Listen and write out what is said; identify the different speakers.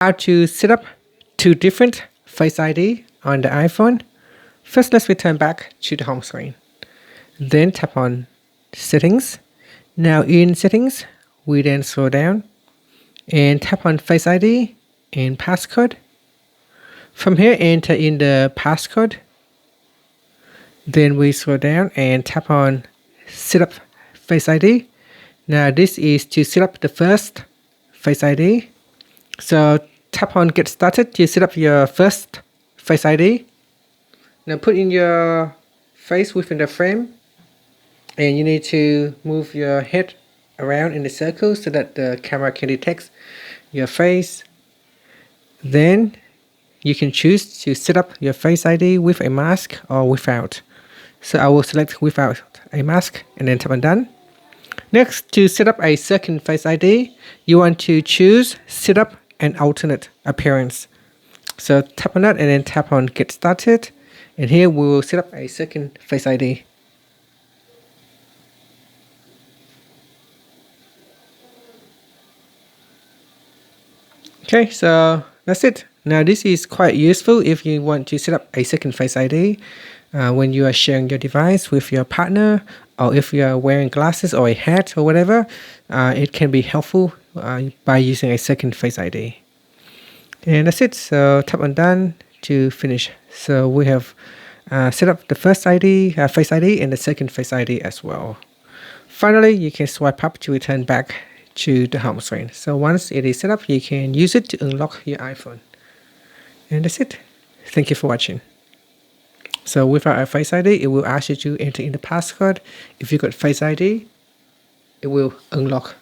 Speaker 1: How to set up two different Face ID on the iPhone. First, let's return back to the home screen. Then tap on Settings. Now in Settings, we then scroll down and tap on Face ID and Passcode. From here, enter in the passcode. Then we scroll down and tap on Set up Face ID. Now this is to set up the first Face ID. So tap on Get Started to set up your first Face ID. Now put in your face within the frame, and you need to move your head around in the circle so that the camera can detect your face. Then you can choose to set up your Face ID with a mask or without. So I will select without a mask and then tap on Done. Next, to set up a second Face ID, you want to choose Set up an alternate appearance. So tap on that and then tap on Get Started. And here we will set up a second Face ID. Okay, so that's it. Now this is quite useful if you want to set up a second Face ID when you are sharing your device with your partner, or if you are wearing glasses or a hat or whatever. It can be helpful by using a second Face ID. And that's it. So tap on Done to finish. So we have set up the first ID, Face ID, and the second Face ID as well. Finally, you can swipe up to return back to the home screen. So once it is set up, you can use it to unlock your iPhone. And that's it. Thank you for watching. So without a Face ID, it will ask you to enter in the passcode. If you got Face ID, it will unlock